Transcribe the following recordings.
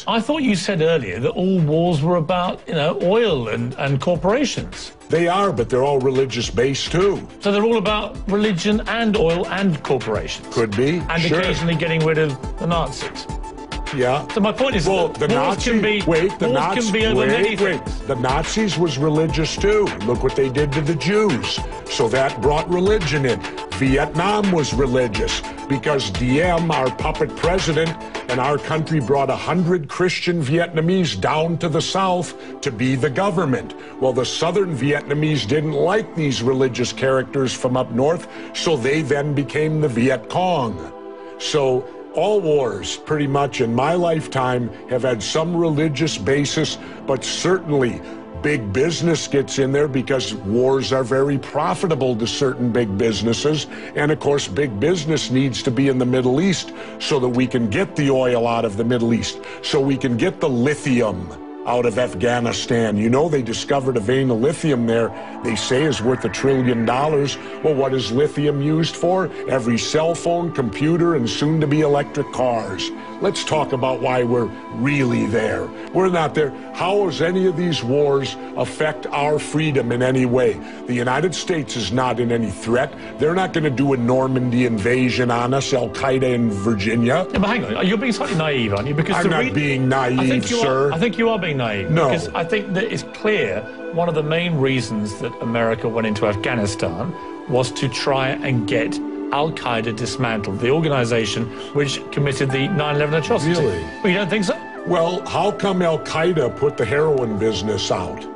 I thought you said earlier that all wars were about, oil and corporations. They are, but they're all religious-based, too. So they're all about religion and oil and corporations? Could be, and sure. occasionally getting rid of the Nazis? Yeah. So my point is, well, the Nazis can be over many things. The Nazis was religious too. Look what they did to the Jews. So that brought religion in. Vietnam was religious because Diem, our puppet president, and our country brought 100 Christian Vietnamese down to the south to be the government. Well, the southern Vietnamese didn't like these religious characters from up north, so they then became the Viet Cong. So all wars, pretty much in my lifetime, have had some religious basis, but certainly big business gets in there because wars are very profitable to certain big businesses. And of course, big business needs to be in the Middle East so that we can get the oil out of the Middle East, so we can get the lithium out of Afghanistan. You know, they discovered a vein of lithium there they say is worth $1 trillion. Well, what is lithium used for? Every cell phone, computer, and soon to be electric cars. Let's talk about why we're really there. We're not there. How does any of these wars affect our freedom in any way? The United States is not in any threat. They're not going to do a Normandy invasion on us, Al-Qaeda in Virginia. Yeah, but hang on, you're being slightly naive, aren't you? Because I'm not being naive, sir. I think you are being naive. No. Because I think that it's clear one of the main reasons that America went into Afghanistan was to try and get Al-Qaeda dismantled, the organization which committed the 9/11 atrocity. Really? Well, you don't think so? Well, how come Al-Qaeda put the heroin business out?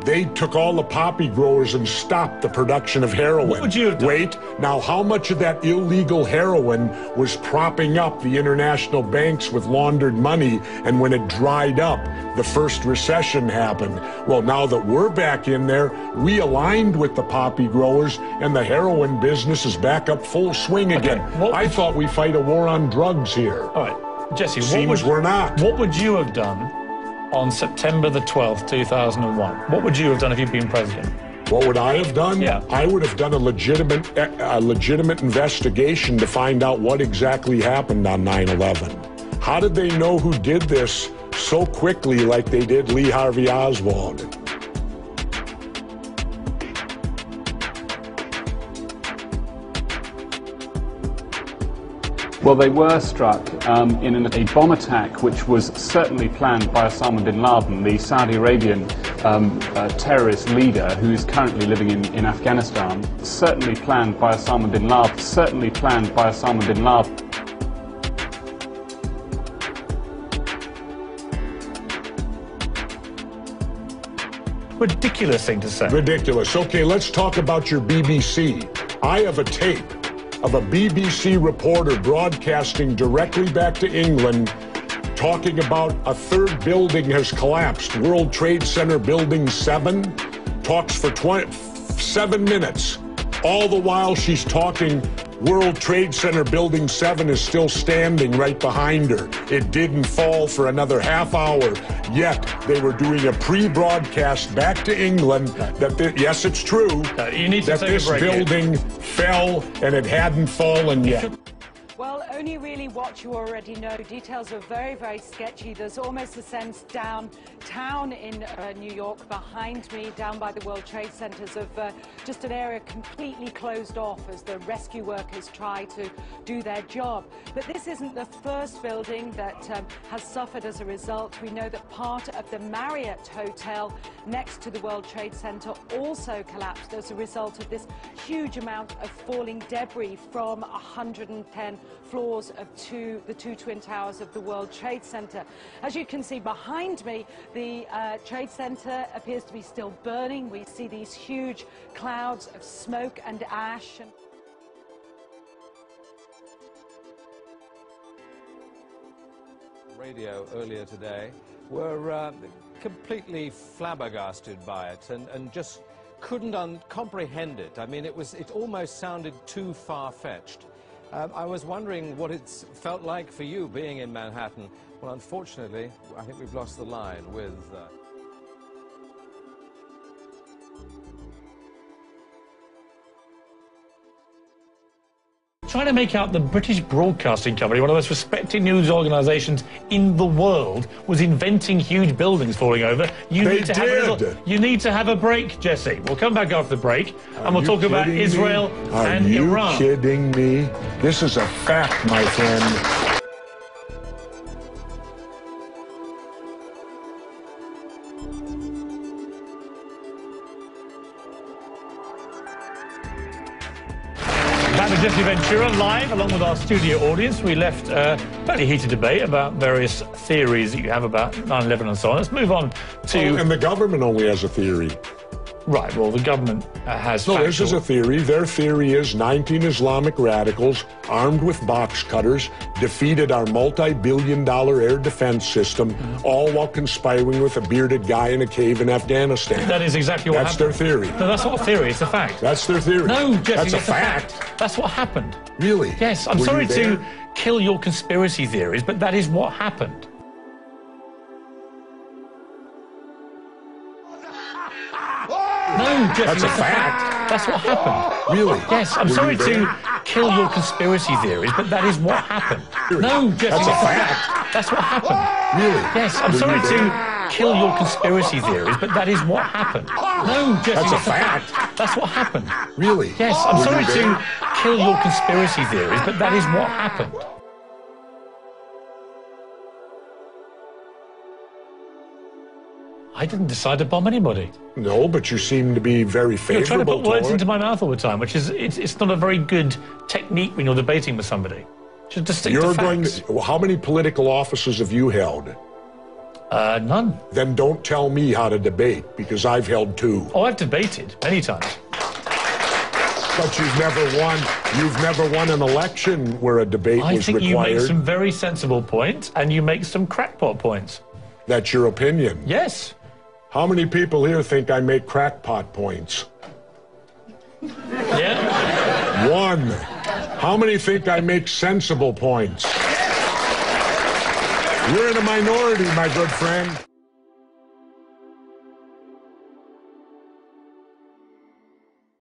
They took all the poppy growers and stopped the production of heroin. What would you have done? Wait, now how much of that illegal heroin was propping up the international banks with laundered money, and when it dried up, the first recession happened? Well, now that we're back in there, we aligned with the poppy growers, and the heroin business is back up full swing again. I thought we fight a war on drugs here. All right, Jesse, we're not. What would you have done on September the 12th, 2001? What would you have done if you'd been president? What would I have done? Yeah. I would have done a legitimate investigation to find out what exactly happened on 9/11. How did they know who did this so quickly like they did Lee Harvey Oswald? Well, they were struck in a bomb attack which was certainly planned by Osama bin Laden, the Saudi Arabian terrorist leader who is currently living in Afghanistan. Certainly planned by Osama bin Laden. Certainly planned by Osama bin Laden. Ridiculous thing to say. Ridiculous. Okay, let's talk about your BBC. I have a tape of a BBC reporter broadcasting directly back to England talking about a third building has collapsed. World Trade Center Building 7 talks for 7 minutes. All the while she's talking, World Trade Center Building 7 is still standing right behind her. It didn't fall for another half hour, yet they were doing a pre-broadcast back to England that, yes, it's true, you need to that this building fell and it hadn't fallen yet. Well, only really what you already know. Details are very, very sketchy. There's almost a sense downtown in New York behind me, down by the World Trade Centers, of just an area completely closed off as the rescue workers try to do their job. But this isn't the first building that has suffered as a result. We know that part of the Marriott Hotel next to the World Trade Center also collapsed as a result of this huge amount of falling debris from 110 floors of the two twin towers of the World Trade Center. As you can see behind me, the Trade Center appears to be still burning. We see these huge clouds of smoke and ash. Radio earlier today were completely flabbergasted by it and just couldn't comprehend it. I mean, it almost sounded too far-fetched. I was wondering what it's felt like for you being in Manhattan. Well, unfortunately, I think we've lost the line with... Trying to make out the British Broadcasting Company, one of the most respected news organisations in the world, was inventing huge buildings falling over. You need to have a break, Jesse. We'll come back after the break, and we'll talk about Israel and Iran. Are you kidding me? This is a fact, my friend. Back to Jesse Ventura live, along with our studio audience. We left a fairly heated debate about various theories that you have about 9/11 and so on. Let's move on to... Oh, and the government only has a theory. Right, well, the government has... No, this is a theory. Their theory is 19 Islamic radicals, armed with box cutters, defeated our multi-billion-dollar air defense system, all while conspiring with a bearded guy in a cave in Afghanistan. That is exactly what happened. That's their theory. No, that's not a theory, it's a fact. That's their theory. No, Jesse, that's a fact. That's what happened. Really? Yes, I'm sorry to kill your conspiracy theories, but that is what happened. No, Jesse, that's a fact. That's what happened. Really? Yes, I'm sorry to kill your conspiracy theories, but that is what happened. No, Jesse, that's a fact. That's what happened. Really? Yes, I'm sorry to kill your conspiracy theories, but that is what happened. No, Jesse, that's a fact. That's what happened. Really? Yes, I'm sorry to kill your conspiracy theories, but that is what happened. I didn't decide to bomb anybody. No, but you seem to be very favorable. You're trying to put words into my mouth all the time, which is it's not a very good technique when you're debating with somebody. Just stick to facts. How many political offices have you held? None. Then don't tell me how to debate, because I've held 2. Oh, I've debated many times. But you've never won an election where a debate was required. I think you make some very sensible points, and you make some crackpot points. That's your opinion? Yes. How many people here think I make crackpot points? Yeah. 1. How many think I make sensible points? You're in a minority, my good friend.